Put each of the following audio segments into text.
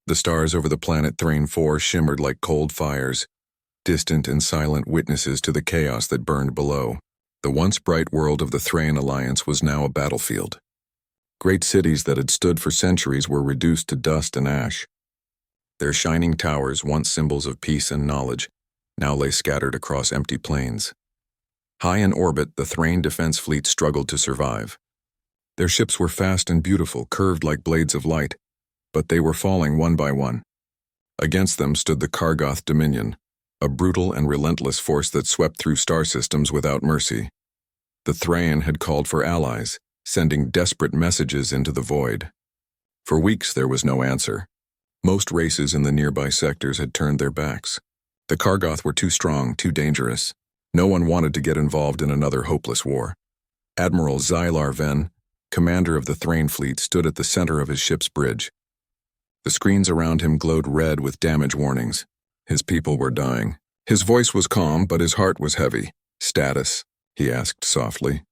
The stars over the planet Thrain 4 shimmered like cold fires, distant and silent witnesses to the chaos that burned below. The once bright world of the Thrain Alliance was now a battlefield. Great cities that had stood for centuries were reduced to dust and ash. Their shining towers, once symbols of peace and knowledge, now lay scattered across empty plains. High in orbit, the Thrain defense fleet struggled to survive. Their ships were fast and beautiful, curved like blades of light, but they were falling one by one. Against them stood the Kargoth Dominion, a brutal and relentless force that swept through star systems without mercy. The Thrain had called for allies, sending desperate messages into the void. For weeks there was no answer. Most races in the nearby sectors had turned their backs. The Kargoth were too strong, too dangerous. No one wanted to get involved in another hopeless war. Admiral Xylar Ven, commander of the Thrain fleet, stood at the center of his ship's bridge. The screens around him glowed red with damage warnings. His people were dying. His voice was calm, but his heart was heavy. "Status?" he asked softly.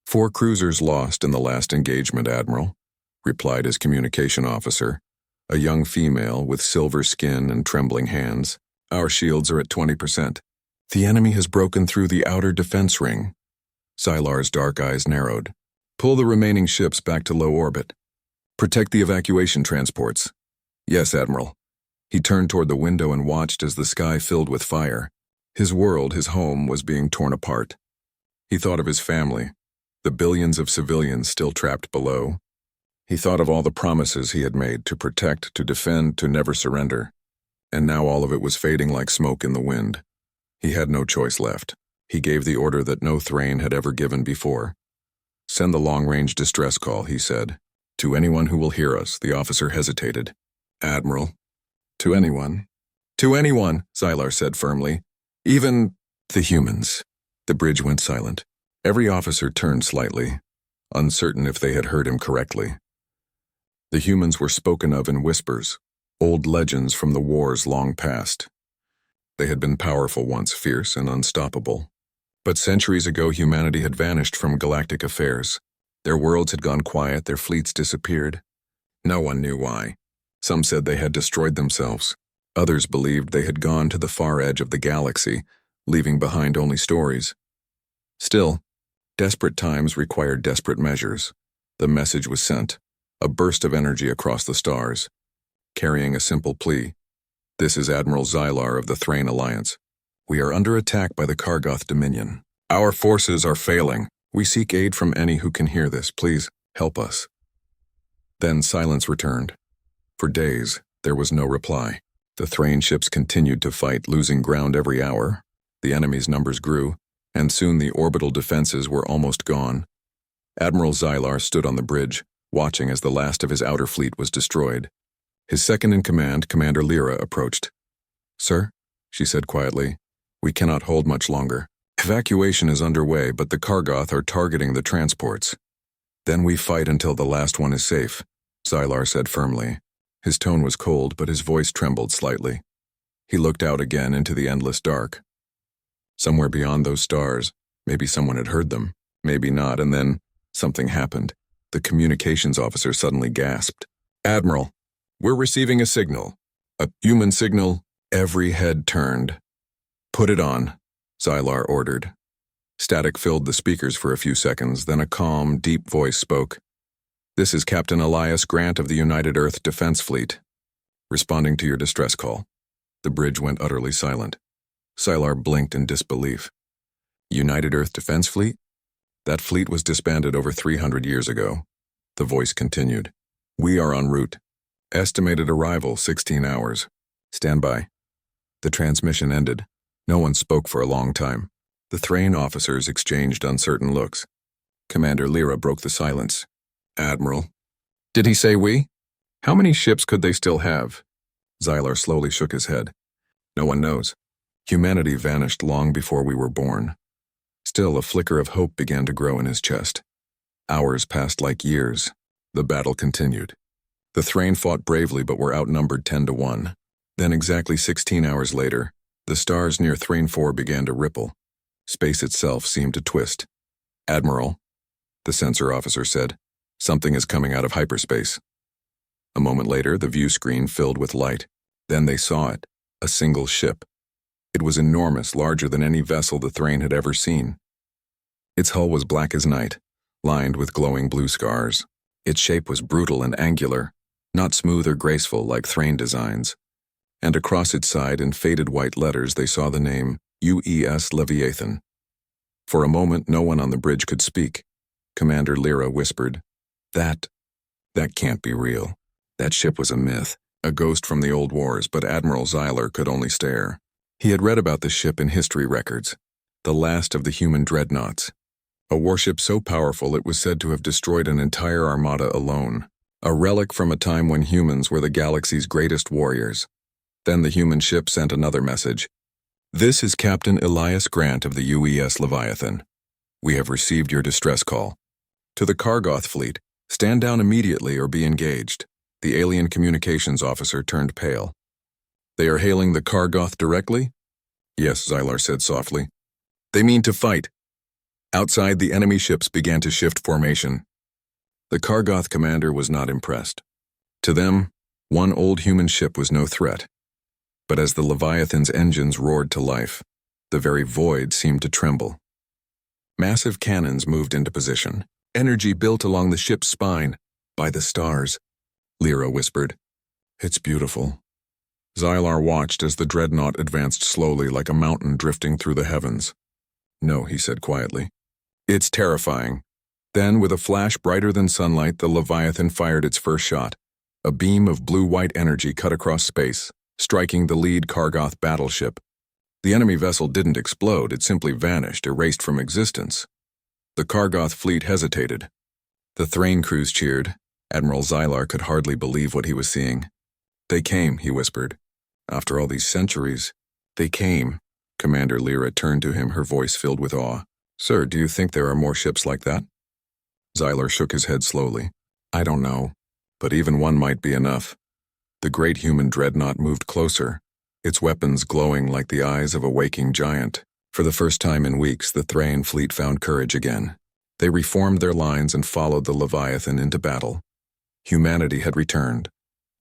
"4 cruisers lost in the last engagement, Admiral," replied his communication officer, a young female with silver skin and trembling hands. "Our shields are at 20%. The enemy has broken through the outer defense ring." Xylar's dark eyes narrowed. "Pull the remaining ships back to low orbit. Protect the evacuation transports." "Yes, Admiral." He turned toward the window and watched as the sky filled with fire. His world, his home, was being torn apart. He thought of his family, the billions of civilians still trapped below. He thought of all the promises he had made to protect, to defend, to never surrender. And now all of it was fading like smoke in the wind. He had no choice left. He gave the order that no Thrain had ever given before. "Send the long-range distress call," he said. "To anyone who will hear us." The officer hesitated. "Admiral." "To anyone." "To anyone," Xylar said firmly. "Even the humans." The bridge went silent. Every officer turned slightly, uncertain if they had heard him correctly. The humans were spoken of in whispers, old legends from the wars long past. They had been powerful once, fierce and unstoppable. But centuries ago, humanity had vanished from galactic affairs. Their worlds had gone quiet, their fleets disappeared. No one knew why. Some said they had destroyed themselves. Others believed they had gone to the far edge of the galaxy, leaving behind only stories. Still, desperate times required desperate measures. The message was sent, a burst of energy across the stars, carrying a simple plea. "This is Admiral Xylar of the Thrain Alliance. We are under attack by the Kargoth Dominion. Our forces are failing. We seek aid from any who can hear this. Please help us." Then silence returned. For days, there was no reply. The Thrain ships continued to fight, losing ground every hour. The enemy's numbers grew, and soon the orbital defenses were almost gone. Admiral Xylar stood on the bridge, watching as the last of his outer fleet was destroyed. His second-in-command, Commander Lyra, approached. "Sir," she said quietly, "we cannot hold much longer. Evacuation is underway, but the Kargoth are targeting the transports." "Then we fight until the last one is safe," Xylar said firmly. His tone was cold, but his voice trembled slightly. He looked out again into the endless dark. Somewhere beyond those stars, maybe someone had heard them, maybe not, and then something happened. The communications officer suddenly gasped. "Admiral, we're receiving a signal. A human signal." Every head turned. "Put it on," Xylar ordered. Static filled the speakers for a few seconds, then a calm, deep voice spoke. "This is Captain Elias Grant of the United Earth Defense Fleet, responding to your distress call." The bridge went utterly silent. Xylar blinked in disbelief. "United Earth Defense Fleet? That fleet was disbanded over 300 years ago." The voice continued. "We are en route. Estimated arrival 16 hours. Stand by." The transmission ended. No one spoke for a long time. The Thrain officers exchanged uncertain looks. Commander Lyra broke the silence. "Admiral." "Did he say we? How many ships could they still have?" Xylar slowly shook his head. "No one knows. Humanity vanished long before we were born." Still, a flicker of hope began to grow in his chest. Hours passed like years. The battle continued. The Thrain fought bravely but were outnumbered 10-1. Then exactly 16 hours later, the stars near Thrain 4 began to ripple. Space itself seemed to twist. "Admiral," the sensor officer said, "something is coming out of hyperspace." A moment later, the view screen filled with light. Then they saw it, a single ship. It was enormous, larger than any vessel the Thrain had ever seen. Its hull was black as night, lined with glowing blue scars. Its shape was brutal and angular, not smooth or graceful like Thrain designs. And across its side in faded white letters they saw the name UES Leviathan. For a moment no one on the bridge could speak. Commander Lyra whispered, That can't be real. That ship was a myth, a ghost from the old wars, but Admiral Xylar could only stare. He had read about the ship in history records, the last of the human dreadnoughts. A warship so powerful it was said to have destroyed an entire armada alone, a relic from a time when humans were the galaxy's greatest warriors. Then the human ship sent another message. This is Captain Elias Grant of the UES Leviathan. We have received your distress call. To the Kargoth fleet, stand down immediately or be engaged. The alien communications officer turned pale. They are hailing the Kargoth directly? Yes, Xylar said softly. They mean to fight. Outside, the enemy ships began to shift formation. The Kargoth commander was not impressed. To them, one old human ship was no threat. But as the Leviathan's engines roared to life, the very void seemed to tremble. Massive cannons moved into position, energy built along the ship's spine. By the stars, Lyra whispered. It's beautiful. Xylar watched as the dreadnought advanced slowly like a mountain drifting through the heavens. No, he said quietly. It's terrifying. Then, with a flash brighter than sunlight, the Leviathan fired its first shot. A beam of blue-white energy cut across space, striking the lead Kargoth battleship. The enemy vessel didn't explode, it simply vanished, erased from existence. The Kargoth fleet hesitated. The Thrain crews cheered. Admiral Xylar could hardly believe what he was seeing. They came, he whispered. After all these centuries, they came. Commander Lyra turned to him, her voice filled with awe. Sir, do you think there are more ships like that? Xylar shook his head slowly. I don't know, but even one might be enough. The great human dreadnought moved closer, its weapons glowing like the eyes of a waking giant. For the first time in weeks, the Thrain fleet found courage again. They reformed their lines and followed the Leviathan into battle. Humanity had returned,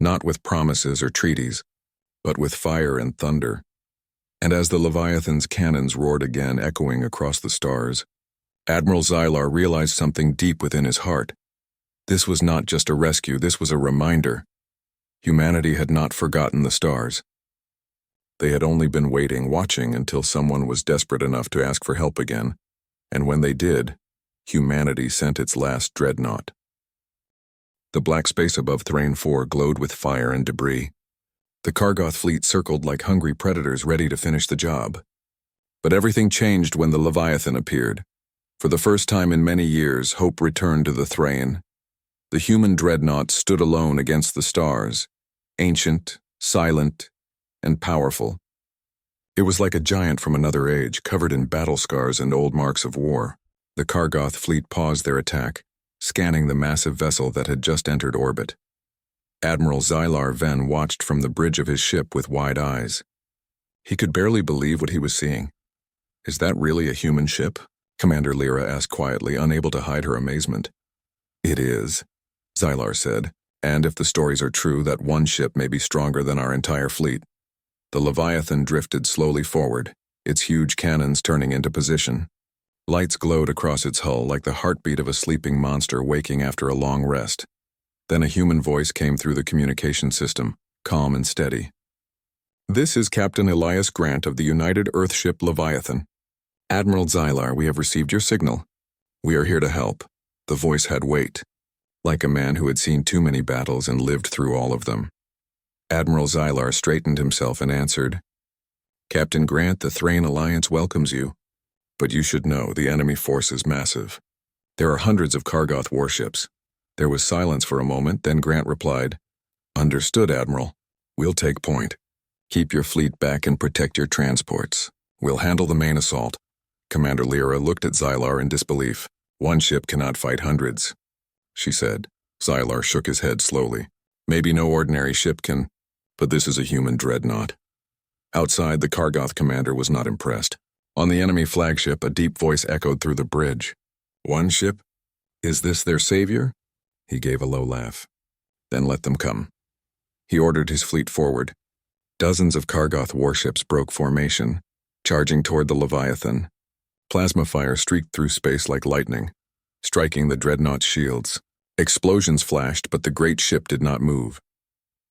not with promises or treaties, but with fire and thunder. And as the Leviathan's cannons roared again, echoing across the stars, Admiral Xylar realized something deep within his heart. This was not just a rescue, this was a reminder. Humanity had not forgotten the stars. They had only been waiting, watching until someone was desperate enough to ask for help again. And when they did, humanity sent its last dreadnought. The black space above Thrain 4 glowed with fire and debris. The Kargoth fleet circled like hungry predators ready to finish the job. But everything changed when the Leviathan appeared. For the first time in many years, hope returned to the Thrain. The human dreadnought stood alone against the stars, ancient, silent, and powerful. It was like a giant from another age, covered in battle scars and old marks of war. The Kargoth fleet paused their attack, scanning the massive vessel that had just entered orbit. Admiral Xylar Ven watched from the bridge of his ship with wide eyes. He could barely believe what he was seeing. Is that really a human ship? Commander Lyra asked quietly, unable to hide her amazement. It is, Xylar said, and if the stories are true, that one ship may be stronger than our entire fleet. The Leviathan drifted slowly forward, its huge cannons turning into position. Lights glowed across its hull like the heartbeat of a sleeping monster waking after a long rest. Then a human voice came through the communication system, calm and steady. This is Captain Elias Grant of the United Earthship Leviathan. Admiral Xylar, we have received your signal. We are here to help. The voice had weight, like a man who had seen too many battles and lived through all of them. Admiral Xylar straightened himself and answered, Captain Grant, the Thrain Alliance welcomes you. But you should know, the enemy force is massive. There are hundreds of Kargoth warships. There was silence for a moment, then Grant replied, Understood, Admiral. We'll take point. Keep your fleet back and protect your transports. We'll handle the main assault. Commander Lyra looked at Xylar in disbelief. One ship cannot fight hundreds, she said. Xylar shook his head slowly. Maybe no ordinary ship can, but this is a human dreadnought. Outside, the Kargoth commander was not impressed. On the enemy flagship, a deep voice echoed through the bridge. One ship? Is this their savior? He gave a low laugh. Then let them come. He ordered his fleet forward. Dozens of Kargoth warships broke formation, charging toward the Leviathan. Plasma fire streaked through space like lightning, striking the Dreadnought's shields. Explosions flashed, but the great ship did not move.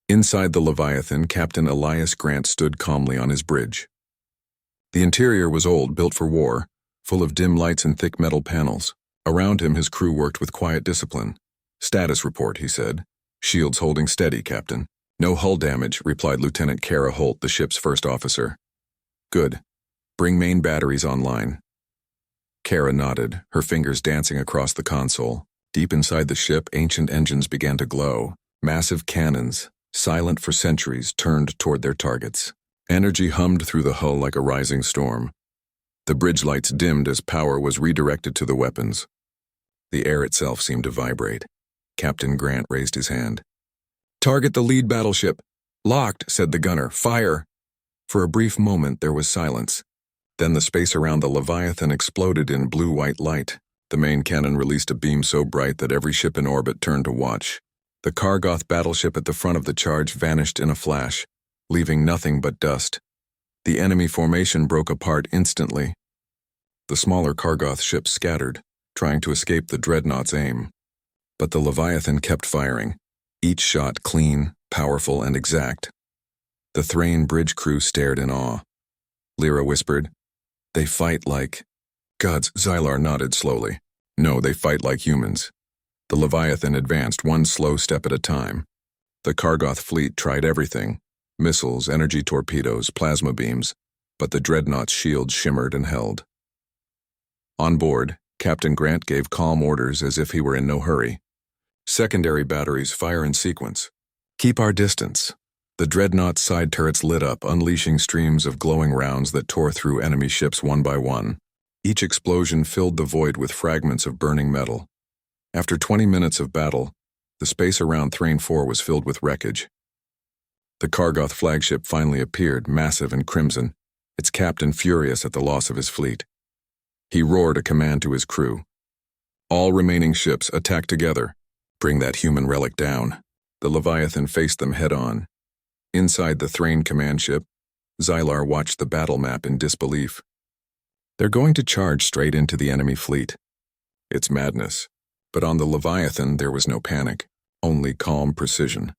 Inside the Leviathan, Captain Elias Grant stood calmly on his bridge. The interior was old, built for war, full of dim lights and thick metal panels. Around him, his crew worked with quiet discipline. "Status report," he said. "Shields holding steady, Captain." "No hull damage," replied Lieutenant Kara Holt, the ship's first officer. "Good. Bring main batteries online." Kara nodded, her fingers dancing across the console. Deep inside the ship, ancient engines began to glow. Massive cannons, silent for centuries, turned toward their targets. Energy hummed through the hull like a rising storm. The bridge lights dimmed as power was redirected to the weapons. The air itself seemed to vibrate. Captain Grant raised his hand. "Target the lead battleship." "Locked," said the gunner. "Fire." For a brief moment there was silence. Then the space around the Leviathan exploded in blue-white light. The main cannon released a beam so bright that every ship in orbit turned to watch. The Kargoth battleship at the front of the charge vanished in a flash, leaving nothing but dust. The enemy formation broke apart instantly. The smaller Kargoth ships scattered, trying to escape the Dreadnought's aim. But the Leviathan kept firing, each shot clean, powerful, and exact. The Thrain bridge crew stared in awe. Lyra whispered, "They fight like..." "Gods," Xylar nodded slowly. "No, they fight like humans." The Leviathan advanced one slow step at a time. The Kargoth fleet tried everything: missiles, energy torpedoes, plasma beams, but the Dreadnought's shields shimmered and held. On board, Captain Grant gave calm orders as if he were in no hurry. "Secondary batteries fire in sequence. Keep our distance." The Dreadnought's side turrets lit up, unleashing streams of glowing rounds that tore through enemy ships one by one. Each explosion filled the void with fragments of burning metal. After 20 minutes of battle, the space around Thrain 4 was filled with wreckage. The Kargoth flagship finally appeared, massive and crimson, its captain furious at the loss of his fleet. He roared a command to his crew. "All remaining ships, attack together. Bring that human relic down." The Leviathan faced them head-on. Inside the Thrain command ship, Xylar watched the battle map in disbelief. "They're going to charge straight into the enemy fleet." It's madness. But on the Leviathan there was no panic, only calm precision.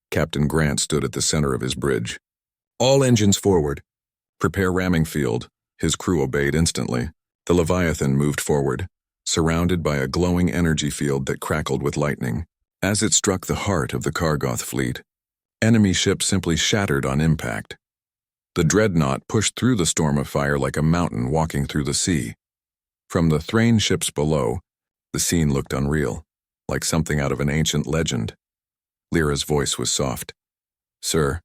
Captain Grant stood at the center of his bridge. "All engines forward. Prepare ramming field." His crew obeyed instantly. The Leviathan moved forward, surrounded by a glowing energy field that crackled with lightning. As it struck the heart of the Kargoth fleet, enemy ships simply shattered on impact. The Dreadnought pushed through the storm of fire like a mountain walking through the sea. From the Thrain ships below, the scene looked unreal, like something out of an ancient legend. Lyra's voice was soft. "Sir,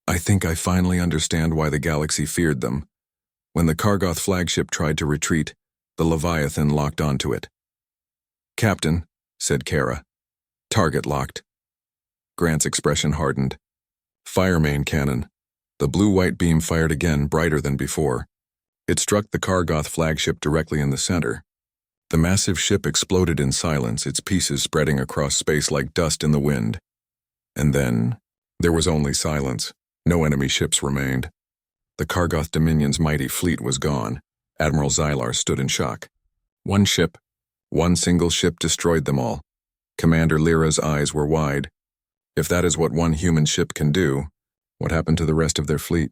I think I finally understand why the galaxy feared them. When the Kargoth flagship tried to retreat, the Leviathan locked onto it." "Captain," said Kara. "Target locked." Grant's expression hardened. "Fire main cannon." The blue-white beam fired again, brighter than before. It struck the Kargoth flagship directly in the center. The massive ship exploded in silence, its pieces spreading across space like dust in the wind. And then, there was only silence. No enemy ships remained. The Kargoth Dominion's mighty fleet was gone. Admiral Xylar stood in shock. One ship, one single ship destroyed them all. Commander Lyra's eyes were wide. If that is what one human ship can do, what happened to the rest of their fleet?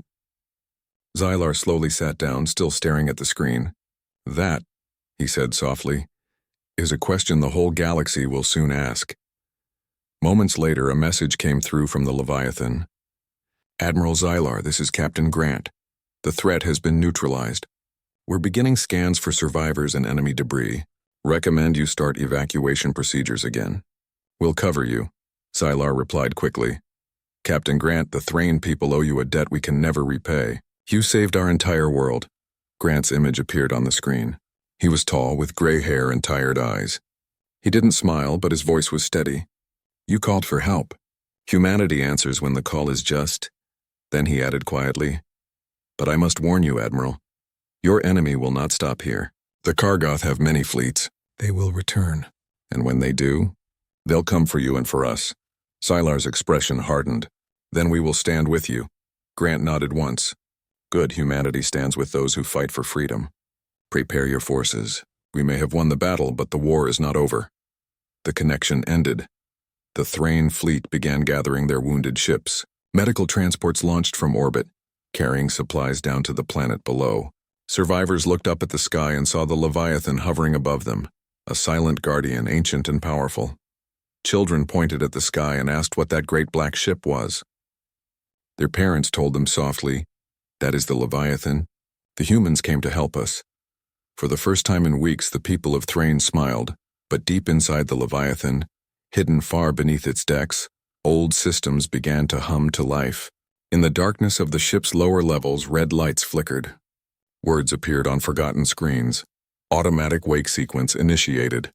Xylar slowly sat down, still staring at the screen. "That," he said softly, "is a question the whole galaxy will soon ask." Moments later, a message came through from the Leviathan. "Admiral Xylar, this is Captain Grant. The threat has been neutralized. We're beginning scans for survivors and enemy debris. Recommend you start evacuation procedures again." "We'll cover you," Xylar replied quickly. "Captain Grant, the Thrain people owe you a debt we can never repay. You saved our entire world." Grant's image appeared on the screen. He was tall, with gray hair and tired eyes. He didn't smile, but his voice was steady. "You called for help. Humanity answers when the call is just." Then he added quietly, "But I must warn you, Admiral. Your enemy will not stop here. The Kargoth have many fleets. They will return. And when they do, they'll come for you and for us. Sylar's expression hardened. Then we will stand with you. Grant nodded once. Good, humanity stands with those who fight for freedom. Prepare your forces. We may have won the battle, but the war is not over. The connection ended. The Thrain fleet began gathering their wounded ships. Medical transports launched from orbit, carrying supplies down to the planet below. Survivors looked up at the sky and saw the Leviathan hovering above them, a silent guardian, ancient and powerful. Children pointed at the sky and asked what that great black ship was. Their parents told them softly, "That is the Leviathan. The humans came to help us." For the first time in weeks, the people of Thrain smiled, but deep inside the Leviathan, hidden far beneath its decks, old systems began to hum to life. In the darkness of the ship's lower levels, red lights flickered. Words appeared on forgotten screens. Automatic wake sequence initiated.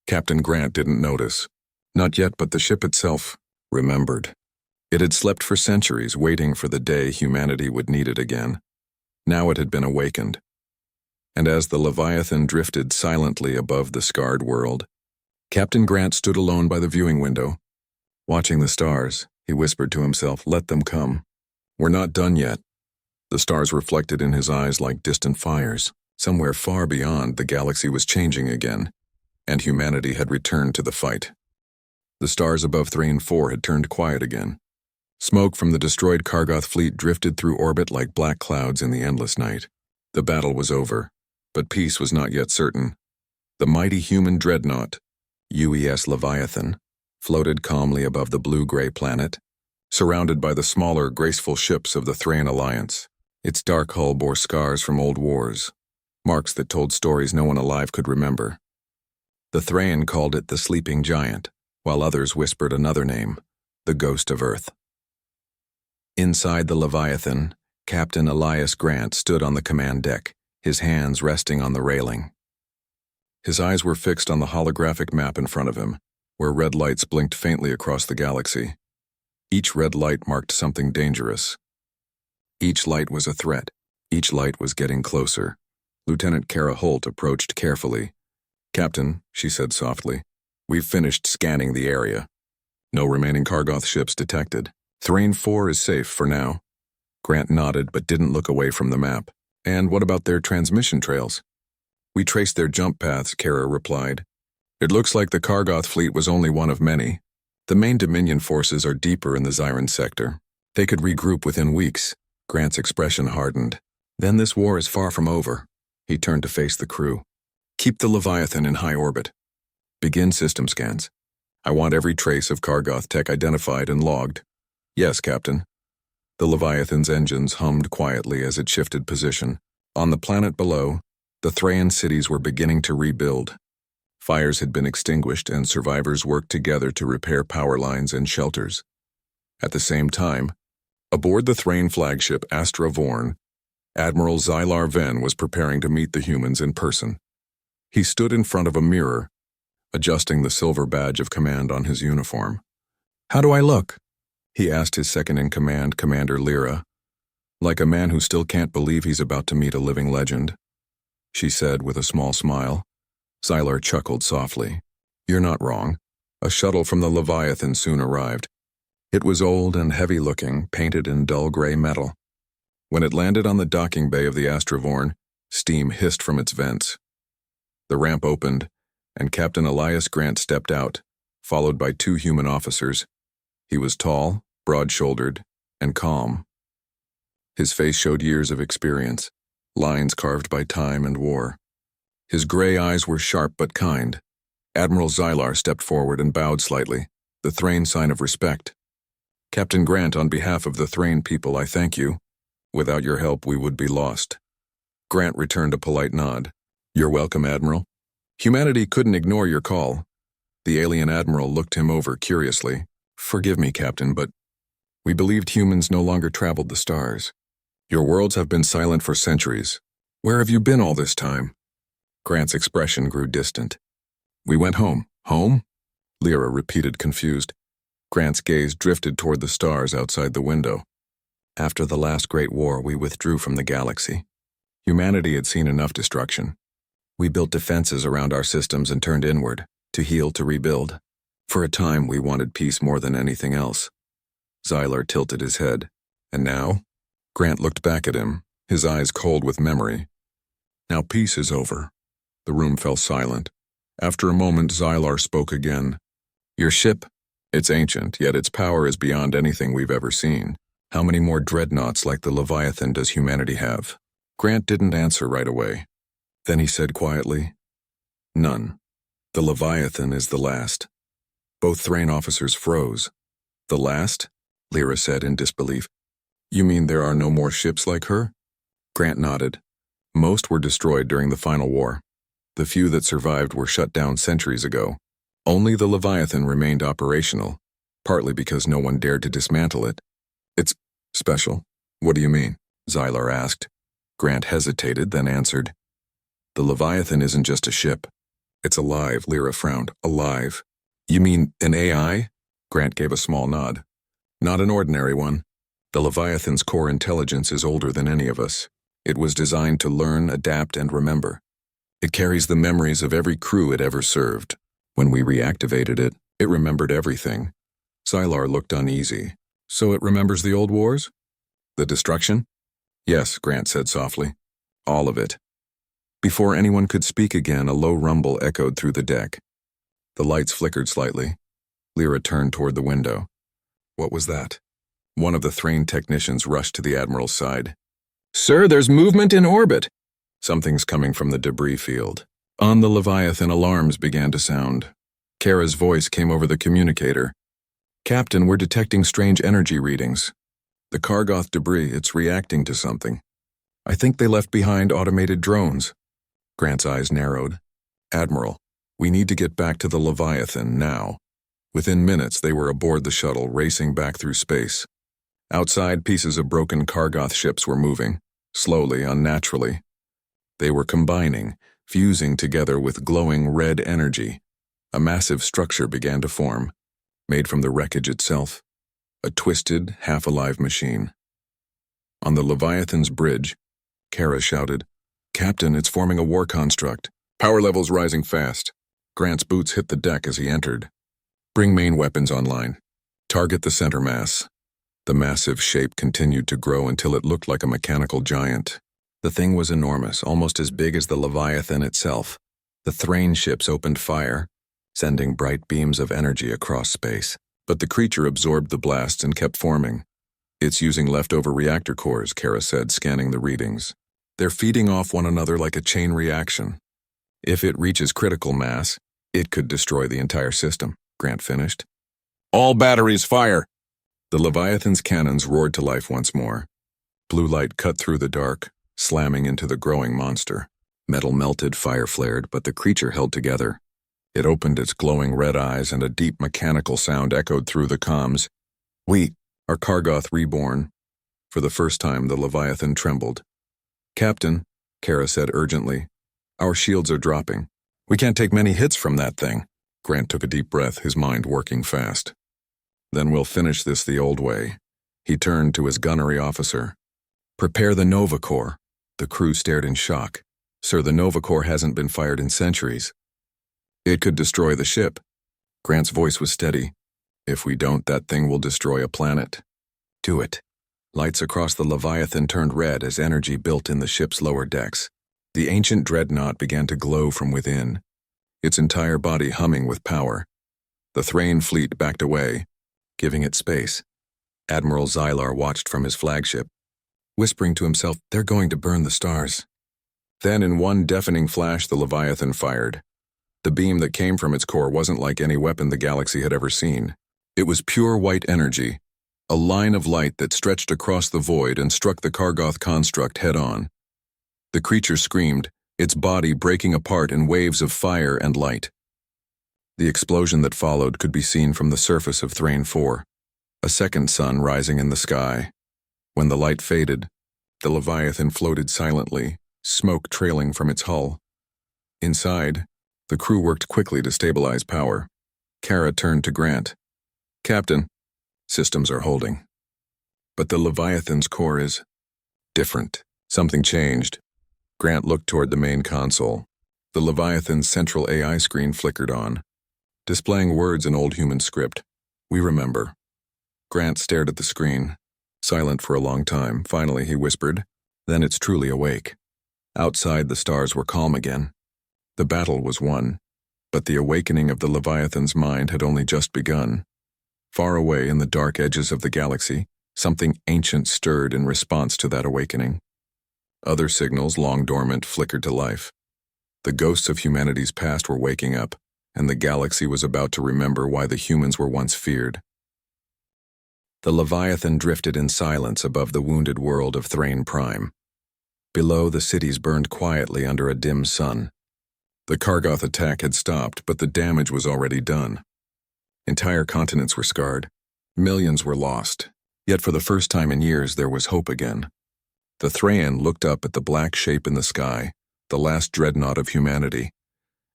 Captain Grant didn't notice. Not yet, but the ship itself remembered. It had slept for centuries, waiting for the day humanity would need it again. Now it had been awakened. And as the Leviathan drifted silently above the scarred world, Captain Grant stood alone by the viewing window. Watching the stars, he whispered to himself, "Let them come. We're not done yet." The stars reflected in his eyes like distant fires. Somewhere far beyond, the galaxy was changing again, and humanity had returned to the fight. The stars above Thrain 4 had turned quiet again. Smoke from the destroyed Kargoth fleet drifted through orbit like black clouds in the endless night. The battle was over, but peace was not yet certain. The mighty human Dreadnought, UES Leviathan, floated calmly above the blue-gray planet, surrounded by the smaller, graceful ships of the Thrain Alliance. Its dark hull bore scars from old wars, marks that told stories no one alive could remember. The Thrain called it the Sleeping Giant, while others whispered another name, the Ghost of Earth. Inside the Leviathan, Captain Elias Grant stood on the command deck, his hands resting on the railing. His eyes were fixed on the holographic map in front of him, where red lights blinked faintly across the galaxy. Each red light marked something dangerous. Each light was a threat. Each light was getting closer. Lieutenant Kara Holt approached carefully. "Captain," she said softly, "we've finished scanning the area. No remaining Kargoth ships detected. Thrain 4 is safe for now." Grant nodded but didn't look away from the map. "And what about their transmission trails?" "We traced their jump paths," Kara replied. "It looks like the Kargoth fleet was only one of many. The main Dominion forces are deeper in the Zyran sector. They could regroup within weeks." Grant's expression hardened. "Then this war is far from over." He turned to face the crew. "Keep the Leviathan in high orbit. Begin system scans. I want every trace of Kargoth tech identified and logged." "Yes, Captain." The Leviathan's engines hummed quietly as it shifted position. On the planet below, the Thrain cities were beginning to rebuild. Fires had been extinguished and survivors worked together to repair power lines and shelters. At the same time, aboard the Thrain flagship Astra Vorn, Admiral Xylar Ven was preparing to meet the humans in person. He stood in front of a mirror, adjusting the silver badge of command on his uniform. "How do I look?" he asked his second-in-command, Commander Lyra. "Like a man who still can't believe he's about to meet a living legend," she said with a small smile. Xylar chuckled softly. "You're not wrong. A shuttle from the Leviathan soon arrived. It was old and heavy-looking, painted in dull gray metal. When it landed on the docking bay of the Astravorn, steam hissed from its vents. The ramp opened, and Captain Elias Grant stepped out, followed by 2 human officers. He was tall, broad-shouldered, and calm. His face showed years of experience, lines carved by time and war. His gray eyes were sharp but kind. Admiral Xylar stepped forward and bowed slightly, the Thrain sign of respect. "Captain Grant, on behalf of the Thrain people, I thank you. Without your help, we would be lost." Grant returned a polite nod. "You're welcome, Admiral. Humanity couldn't ignore your call." The alien admiral looked him over curiously. "Forgive me, Captain, but we believed humans no longer traveled the stars. Your worlds have been silent for centuries. Where have you been all this time?" Grant's expression grew distant. "We went home." "Home?" Lyra repeated, confused. Grant's gaze drifted toward the stars outside the window. "After the last great war, we withdrew from the galaxy. Humanity had seen enough destruction. We built defenses around our systems and turned inward, to heal, to rebuild. For a time, we wanted peace more than anything else. Xylar tilted his head. And now? Grant looked back at him, his eyes cold with memory. Now peace is over. The room fell silent. After a moment, Xylar spoke again. Your ship? It's ancient, yet its power is beyond anything we've ever seen. How many more dreadnoughts like the Leviathan does humanity have? Grant didn't answer right away. Then he said quietly, None. The Leviathan is the last. Both Thrain officers froze. The last? Lyra said in disbelief. You mean there are no more ships like her? Grant nodded. Most were destroyed during the final war. The few that survived were shut down centuries ago. Only the Leviathan remained operational, partly because no one dared to dismantle it. It's special. What do you mean? Xylar asked. Grant hesitated, then answered. The Leviathan isn't just a ship. It's alive, Lyra frowned. Alive. You mean an AI? Grant gave a small nod. Not an ordinary one. The Leviathan's core intelligence is older than any of us. It was designed to learn, adapt, and remember. It carries the memories of every crew it ever served. When we reactivated it, it remembered everything. Xylar looked uneasy. So it remembers the old wars? The destruction? Yes, Grant said softly. All of it. Before anyone could speak again, a low rumble echoed through the deck. The lights flickered slightly. Lyra turned toward the window. What was that? One of the Thrain technicians rushed to the Admiral's side. Sir, there's movement in orbit. Something's coming from the debris field. On the Leviathan, alarms began to sound. Kara's voice came over the communicator. Captain, we're detecting strange energy readings. The Kargoth debris, it's reacting to something. I think they left behind automated drones. Grant's eyes narrowed. Admiral, we need to get back to the Leviathan now. Within minutes, they were aboard the shuttle, racing back through space. Outside, pieces of broken Kargoth ships were moving, slowly, unnaturally. They were combining, fusing together with glowing red energy. A massive structure began to form, made from the wreckage itself. A twisted, half-alive machine. On the Leviathan's bridge, Kara shouted, Captain, it's forming a war construct. Power levels rising fast. Grant's boots hit the deck as he entered. Bring main weapons online. Target the center mass. The massive shape continued to grow until it looked like a mechanical giant. The thing was enormous, almost as big as the Leviathan itself. The Thrain ships opened fire, sending bright beams of energy across space. But the creature absorbed the blasts and kept forming. It's using leftover reactor cores, Kara said, scanning the readings. They're feeding off one another like a chain reaction. If it reaches critical mass, it could destroy the entire system, Grant finished. All batteries fire! The Leviathan's cannons roared to life once more. Blue light cut through the dark, slamming into the growing monster. Metal melted, fire flared, but the creature held together. It opened its glowing red eyes and a deep mechanical sound echoed through the comms. We are Kargoth reborn. For the first time, the Leviathan trembled. Captain, Kara said urgently, our shields are dropping. We can't take many hits from that thing. Grant took a deep breath, his mind working fast. Then we'll finish this the old way. He turned to his gunnery officer. Prepare the Nova Core. The crew stared in shock. Sir, the Nova Core hasn't been fired in centuries. It could destroy the ship. Grant's voice was steady. If we don't, that thing will destroy a planet. Do it. Lights across the Leviathan turned red as energy built in the ship's lower decks. The ancient Dreadnought began to glow from within, its entire body humming with power. The Thrain fleet backed away, giving it space. Admiral Xylar watched from his flagship, whispering to himself, they're going to burn the stars. Then in one deafening flash, the Leviathan fired. The beam that came from its core wasn't like any weapon the galaxy had ever seen. It was pure white energy, a line of light that stretched across the void and struck the Kargoth construct head-on. The creature screamed, its body breaking apart in waves of fire and light. The explosion that followed could be seen from the surface of Thrain 4, a second sun rising in the sky. When the light faded, the Leviathan floated silently, smoke trailing from its hull. Inside, the crew worked quickly to stabilize power. Kara turned to Grant. Captain, systems are holding. But the Leviathan's core is different. Something changed. Grant looked toward the main console. The Leviathan's central AI screen flickered on. displaying words in old human script. "We remember." Grant stared at the screen, silent for a long time. Finally, he whispered, "Then it's truly awake." Outside, the stars were calm again. The battle was won, but the awakening of the Leviathan's mind had only just begun. Far away in the dark edges of the galaxy, something ancient stirred in response to that awakening. Other signals, long dormant, flickered to life. The ghosts of humanity's past were waking up, and the galaxy was about to remember why the humans were once feared. The Leviathan drifted in silence above the wounded world of Thrain Prime. Below, the cities burned quietly under a dim sun. The Kargoth attack had stopped, but the damage was already done. Entire continents were scarred. Millions were lost. Yet for the first time in years, there was hope again. The Thrain looked up at the black shape in the sky, the last dreadnought of humanity,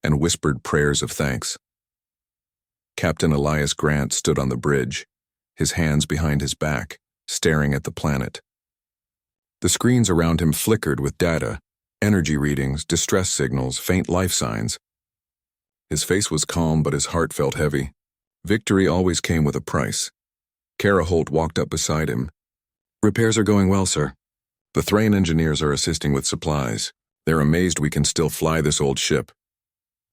and whispered prayers of thanks. Captain Elias Grant stood on the bridge, his hands behind his back, staring at the planet. The screens around him flickered with data, energy readings, distress signals, faint life signs. His face was calm, but his heart felt heavy. Victory always came with a price. Kara Holt walked up beside him. "Repairs are going well, sir. The Thrain engineers are assisting with supplies. They're amazed we can still fly this old ship."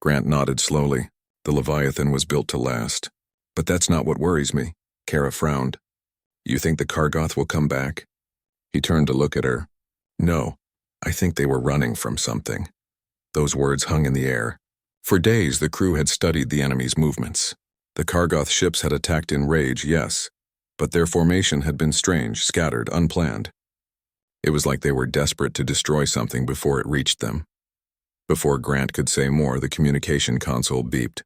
Grant nodded slowly. The Leviathan was built to last. "But that's not what worries me." Kara frowned. "You think the Kargoth will come back?" He turned to look at her. "No, I think they were running from something." Those words hung in the air. For days, the crew had studied the enemy's movements. The Kargoth ships had attacked in rage, yes, but their formation had been strange, scattered, unplanned. It was like they were desperate to destroy something before it reached them. Before Grant could say more, the communication console beeped.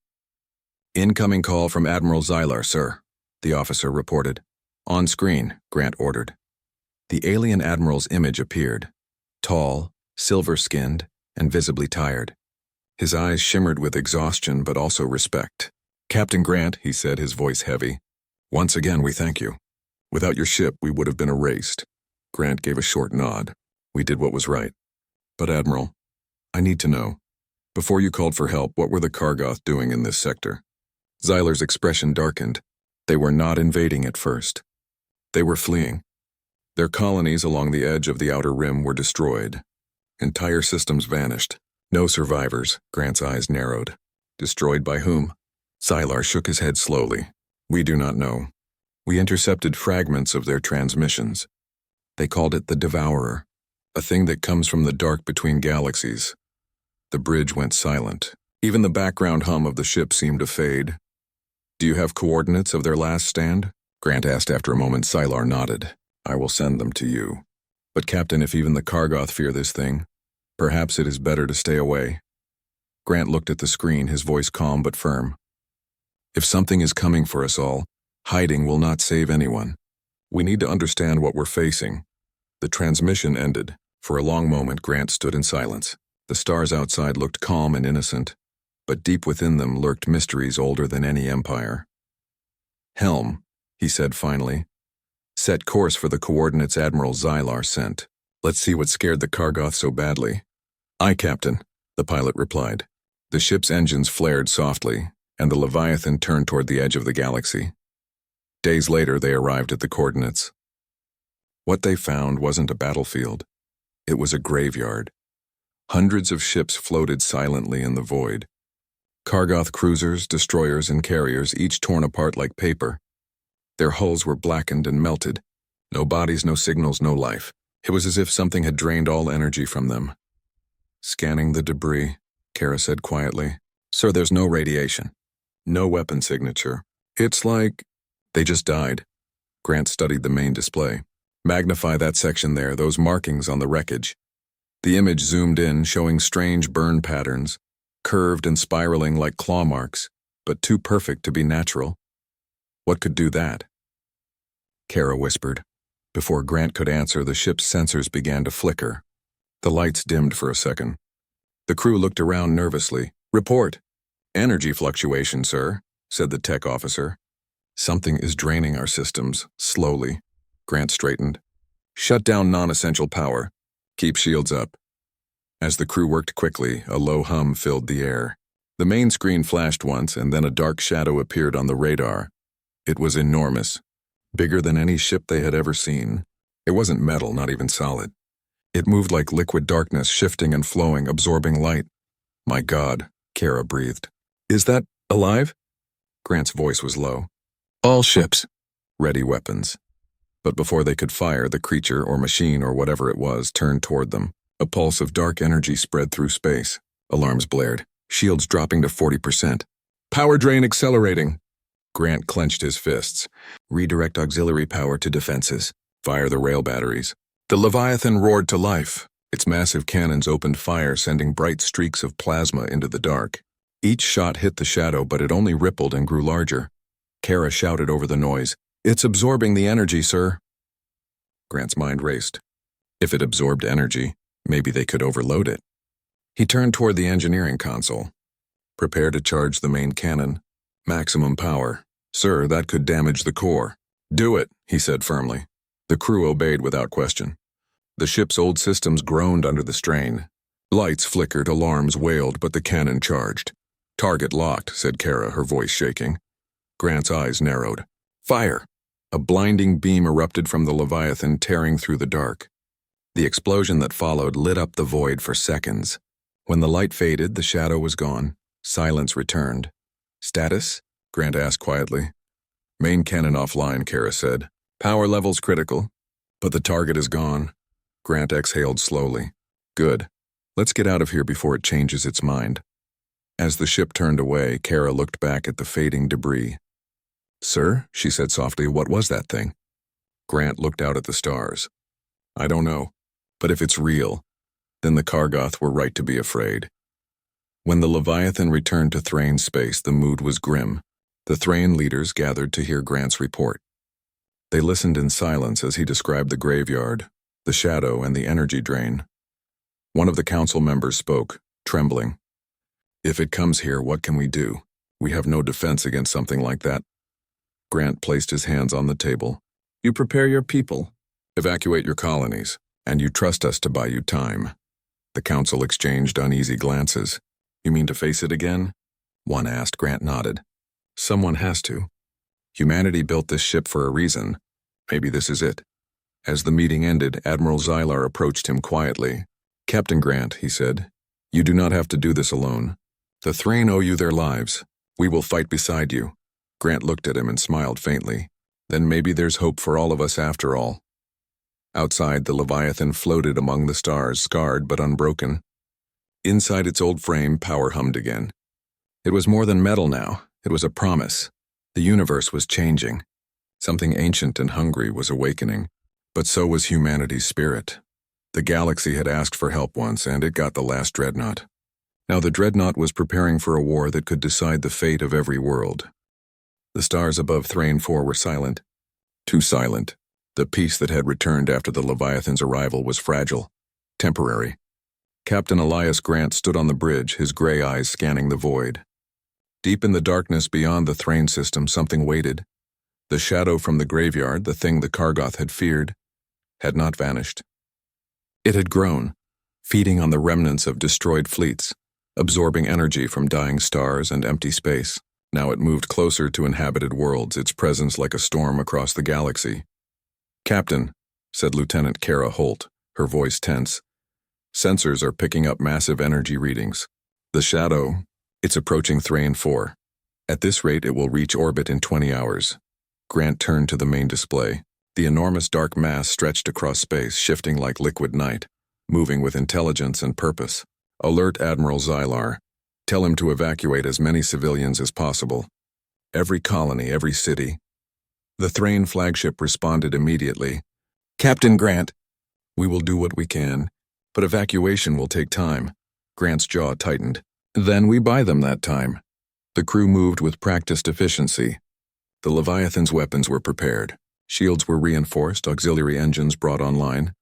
"Incoming call from Admiral Xylar, sir," the officer reported. "On screen," Grant ordered. The alien admiral's image appeared, tall, silver-skinned, and visibly tired. His eyes shimmered with exhaustion but also respect. "Captain Grant," he said, his voice heavy, "once again we thank you. Without your ship, we would have been erased." Grant gave a short nod. "We did what was right. But Admiral, I need to know. Before you called for help, what were the Kargoth doing in this sector?" Xylar's expression darkened. They were not invading at first. They were fleeing. Their colonies along the edge of the outer rim were destroyed. Entire systems vanished. No survivors. Grant's eyes narrowed. "Destroyed by whom?" Xylar shook his head slowly. "We do not know. We intercepted fragments of their transmissions. They called it the Devourer, a thing that comes from the dark between galaxies." The bridge went silent. Even the background hum of the ship seemed to fade. "Do you have coordinates of their last stand?" Grant asked after a moment. Xylar nodded. "I will send them to you. But Captain, if even the Kargoth fear this thing, perhaps it is better to stay away." Grant looked at the screen, his voice calm but firm. "If something is coming for us all, hiding will not save anyone. We need to understand what we're facing." The transmission ended. For a long moment, Grant stood in silence. The stars outside looked calm and innocent, but deep within them lurked mysteries older than any empire. "Helm," he said finally. "Set course for the coordinates Admiral Xylar sent. Let's see what scared the Kargoth so badly." "Aye, Captain," the pilot replied. The ship's engines flared softly, and the Leviathan turned toward the edge of the galaxy. Days later, they arrived at the coordinates. What they found wasn't a battlefield. It was a graveyard. Hundreds of ships floated silently in the void. Kargoth cruisers, destroyers, and carriers, each torn apart like paper. Their hulls were blackened and melted. No bodies, no signals, no life. It was as if something had drained all energy from them. "Scanning the debris," Kara said quietly. "Sir, there's no radiation. No weapon signature. It's like they just died." Grant studied the main display. "Magnify that section there, those markings on the wreckage." The image zoomed in, showing strange burn patterns, curved and spiraling like claw marks, but too perfect to be natural. "What could do that?" Kara whispered. Before Grant could answer, the ship's sensors began to flicker. The lights dimmed for a second. The crew looked around nervously. "Report." "Energy fluctuation, sir," said the tech officer. "Something is draining our systems, slowly." Grant straightened. "Shut down non-essential power. Keep shields up." As the crew worked quickly, a low hum filled the air. The main screen flashed once, and then a dark shadow appeared on the radar. It was enormous, bigger than any ship they had ever seen. It wasn't metal, not even solid. It moved like liquid darkness, shifting and flowing, absorbing light. My God, Kara breathed. Is that alive? Grant's voice was low. All ships. Ready weapons. But before they could fire, the creature or machine or whatever it was turned toward them. A pulse of dark energy spread through space. Alarms blared. Shields dropping to 40%. Power drain accelerating. Grant clenched his fists. Redirect auxiliary power to defenses. Fire the rail batteries. The Leviathan roared to life. Its massive cannons opened fire, sending bright streaks of plasma into the dark. Each shot hit the shadow, but it only rippled and grew larger. Kara shouted over the noise, "It's absorbing the energy, sir." Grant's mind raced. If it absorbed energy, maybe they could overload it. He turned toward the engineering console. Prepare to charge the main cannon. Maximum power. Sir, that could damage the core. Do it, he said firmly. The crew obeyed without question. The ship's old systems groaned under the strain. Lights flickered, alarms wailed, but the cannon charged. Target locked, said Kara, her voice shaking. Grant's eyes narrowed. Fire! A blinding beam erupted from the Leviathan, tearing through the dark. The explosion that followed lit up the void for seconds. When the light faded, the shadow was gone. Silence returned. Status? Grant asked quietly. Main cannon offline, Kara said. Power levels critical. But the target is gone. Grant exhaled slowly. Good. Let's get out of here before it changes its mind. As the ship turned away, Kara looked back at the fading debris. Sir, she said softly, what was that thing? Grant looked out at the stars. I don't know, but if it's real, then the Kargoth were right to be afraid. When the Leviathan returned to Thrain space, the mood was grim. The Thrain leaders gathered to hear Grant's report. They listened in silence as he described the graveyard, the shadow, and the energy drain. One of the council members spoke, trembling. If it comes here, what can we do? We have no defense against something like that. Grant placed his hands on the table. You prepare your people, evacuate your colonies, and you trust us to buy you time. The council exchanged uneasy glances. You mean to face it again? One asked. Grant nodded. Someone has to. Humanity built this ship for a reason. Maybe this is it. As the meeting ended, Admiral Xylar approached him quietly. Captain Grant, he said, you do not have to do this alone. The Thrain owe you their lives. We will fight beside you. Grant looked at him and smiled faintly. Then maybe there's hope for all of us after all. Outside, the Leviathan floated among the stars, scarred but unbroken. Inside its old frame, power hummed again. It was more than metal now. It was a promise. The universe was changing. Something ancient and hungry was awakening, but so was humanity's spirit. The galaxy had asked for help once, and it got the last Dreadnought. Now the Dreadnought was preparing for a war that could decide the fate of every world. The stars above Thrain 4 were silent. Too silent. The peace that had returned after the Leviathan's arrival was fragile, temporary. Captain Elias Grant stood on the bridge, his gray eyes scanning the void. Deep in the darkness beyond the Thrain system, something waited. The shadow from the graveyard, the thing the Kargoth had feared, had not vanished. It had grown, feeding on the remnants of destroyed fleets, absorbing energy from dying stars and empty space. Now it moved closer to inhabited worlds, its presence like a storm across the galaxy. Captain, said Lieutenant Kara Holt, her voice tense. Sensors are picking up massive energy readings. The shadow, it's approaching Thrain 4. At this rate, it will reach orbit in 20 hours. Grant turned to the main display. The enormous dark mass stretched across space, shifting like liquid night, moving with intelligence and purpose. Alert Admiral Xylar. Tell him to evacuate as many civilians as possible. Every colony, every city. The Thrain flagship responded immediately. Captain Grant, we will do what we can, but evacuation will take time. Grant's jaw tightened. Then we buy them that time. The crew moved with practiced efficiency. The Leviathan's weapons were prepared. Shields were reinforced, auxiliary engines brought online,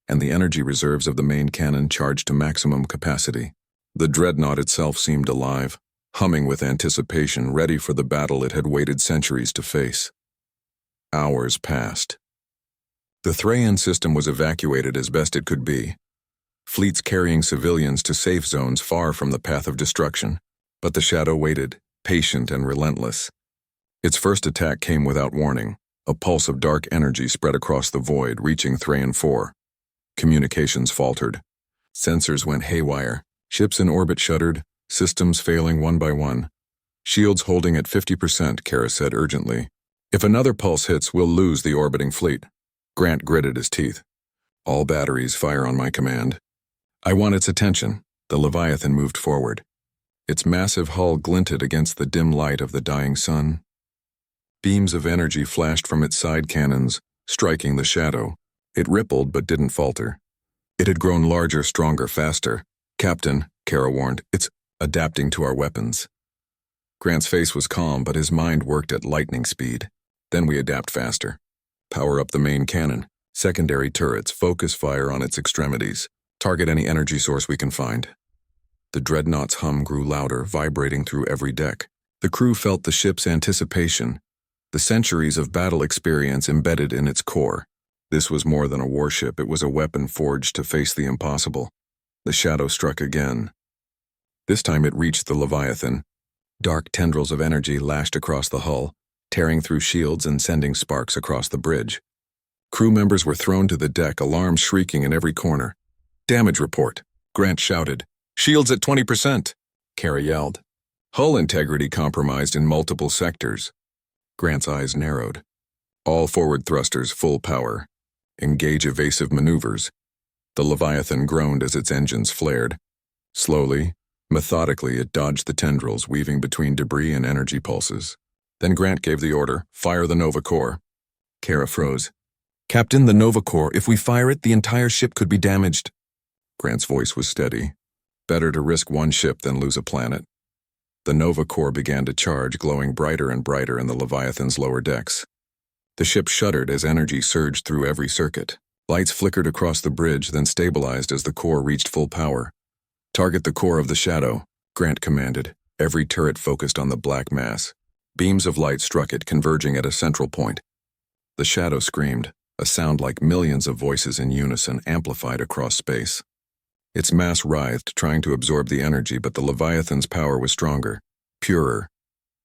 and the energy reserves of the main cannon charged to maximum capacity. The Dreadnought itself seemed alive, humming with anticipation, ready for the battle it had waited centuries to face. Hours passed. The Thrain system was evacuated as best it could be. Fleets carrying civilians to safe zones far from the path of destruction. But the shadow waited, patient and relentless. Its first attack came without warning. A pulse of dark energy spread across the void, reaching Thrain 4. Communications faltered. Sensors went haywire. Ships in orbit shuddered, systems failing one by one. Shields holding at 50%, Kara said urgently. If another pulse hits, we'll lose the orbiting fleet. Grant gritted his teeth. All batteries fire on my command. I want its attention. The Leviathan moved forward. Its massive hull glinted against the dim light of the dying sun. Beams of energy flashed from its side cannons, striking the shadow. It rippled but didn't falter. It had grown larger, stronger, faster. Captain, Kara warned, it's adapting to our weapons. Grant's face was calm, but his mind worked at lightning speed. Then we adapt faster. Power up the main cannon. Secondary turrets, focus fire on its extremities. Target any energy source we can find. The Dreadnought's hum grew louder, vibrating through every deck. The crew felt the ship's anticipation, the centuries of battle experience embedded in its core. This was more than a warship, it was a weapon forged to face the impossible. The shadow struck again. This time it reached the Leviathan. Dark tendrils of energy lashed across the hull, tearing through shields and sending sparks across the bridge. Crew members were thrown to the deck, alarms shrieking in every corner. Damage report, Grant shouted. Shields at 20%, Kara yelled. Hull integrity compromised in multiple sectors. Grant's eyes narrowed. All forward thrusters full power. Engage evasive maneuvers. The Leviathan groaned as its engines flared. Slowly, methodically, it dodged the tendrils, weaving between debris and energy pulses. Then Grant gave the order, fire the Nova Core. Kara froze. Captain, the Nova Core, if we fire it, the entire ship could be damaged. Grant's voice was steady. Better to risk one ship than lose a planet. The Nova Core began to charge, glowing brighter and brighter in the Leviathan's lower decks. The ship shuddered as energy surged through every circuit. Lights flickered across the bridge, then stabilized as the core reached full power. Target the core of the shadow, Grant commanded. Every turret focused on the black mass. Beams of light struck it, converging at a central point. The shadow screamed, a sound like millions of voices in unison, amplified across space. Its mass writhed, trying to absorb the energy, but the Leviathan's power was stronger, purer.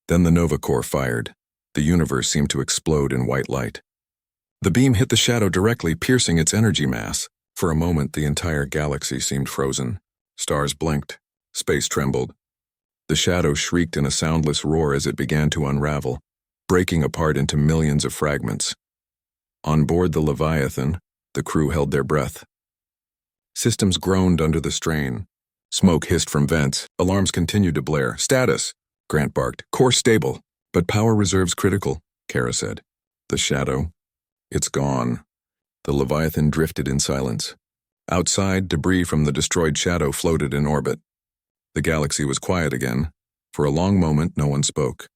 Then the Nova Core fired. The universe seemed to explode in white light. The beam hit the shadow directly, piercing its energy mass. For a moment, the entire galaxy seemed frozen. Stars blinked. Space trembled. The shadow shrieked in a soundless roar as it began to unravel, breaking apart into millions of fragments. On board the Leviathan, the crew held their breath. Systems groaned under the strain. Smoke hissed from vents. Alarms continued to blare. Status, Grant barked. Core stable, but power reserves critical, Kara said. The shadow? It's gone. The Leviathan drifted in silence. Outside, debris from the destroyed shadow floated in orbit. The galaxy was quiet again. For a long moment, no one spoke.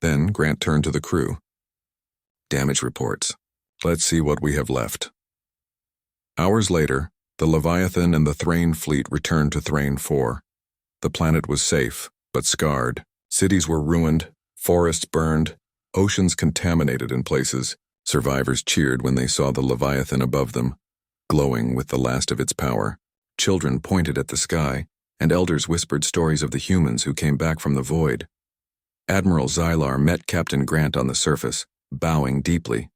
Then Grant turned to the crew. Damage reports. Let's see what we have left. Hours later, the Leviathan and the Thrain fleet returned to Thrain 4. The planet was safe, but scarred. Cities were ruined, forests burned, oceans contaminated in places. Survivors cheered when they saw the Leviathan above them, glowing with the last of its power. Children pointed at the sky, and elders whispered stories of the humans who came back from the void. Admiral Xylar met Captain Grant on the surface, bowing deeply.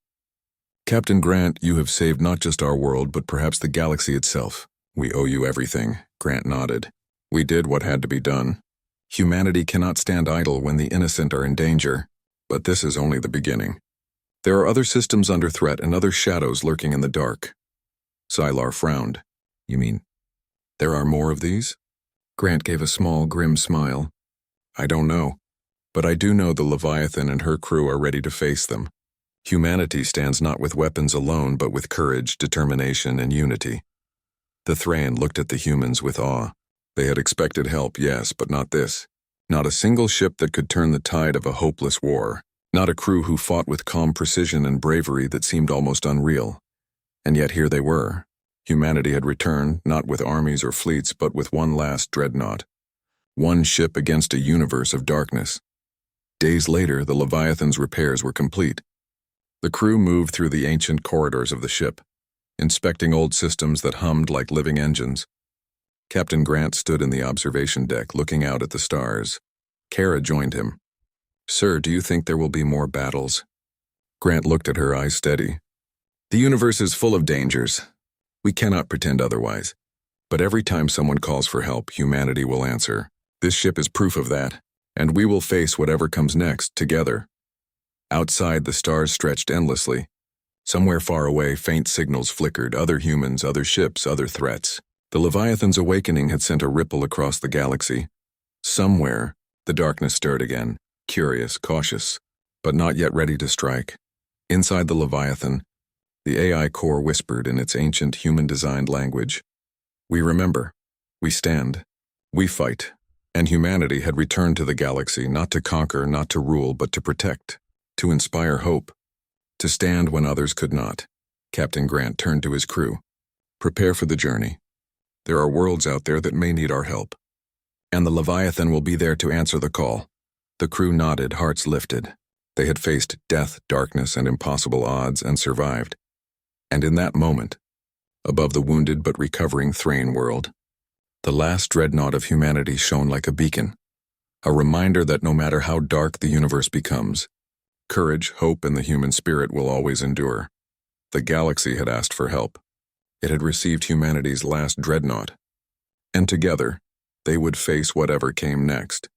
Captain Grant, you have saved not just our world, but perhaps the galaxy itself. We owe you everything, Grant nodded. We did what had to be done. Humanity cannot stand idle when the innocent are in danger, but this is only the beginning. There are other systems under threat and other shadows lurking in the dark. Xylar frowned. You mean, there are more of these? Grant gave a small, grim smile. I don't know, but I do know the Leviathan and her crew are ready to face them. Humanity stands not with weapons alone, but with courage, determination, and unity. The Thrain looked at the humans with awe. They had expected help, yes, but not this. Not a single ship that could turn the tide of a hopeless war. Not a crew who fought with calm precision and bravery that seemed almost unreal. And yet here they were. Humanity had returned, not with armies or fleets, but with one last Dreadnought. One ship against a universe of darkness. Days later, the Leviathan's repairs were complete. The crew moved through the ancient corridors of the ship, inspecting old systems that hummed like living engines. Captain Grant stood in the observation deck looking out at the stars. Kara joined him. "Sir, do you think there will be more battles?" Grant looked at her, eyes steady. "The universe is full of dangers. We cannot pretend otherwise. But every time someone calls for help, humanity will answer. This ship is proof of that, and we will face whatever comes next, together." Outside, the stars stretched endlessly. Somewhere far away, faint signals flickered, other humans, other ships, other threats. The Leviathan's awakening had sent a ripple across the galaxy. Somewhere, the darkness stirred again, curious, cautious, but not yet ready to strike. Inside the Leviathan, the AI core whispered in its ancient human-designed language. "We remember. We stand. We fight." And humanity had returned to the galaxy, not to conquer, not to rule, but to protect, to inspire hope, to stand when others could not. Captain Grant turned to his crew. "Prepare for the journey. There are worlds out there that may need our help. And the Leviathan will be there to answer the call." The crew nodded, hearts lifted. They had faced death, darkness, and impossible odds and survived. And in that moment, above the wounded but recovering Thrain world, the last dreadnought of humanity shone like a beacon, a reminder that no matter how dark the universe becomes, courage, hope, and the human spirit will always endure. The galaxy had asked for help. It had received humanity's last dreadnought. And together, they would face whatever came next.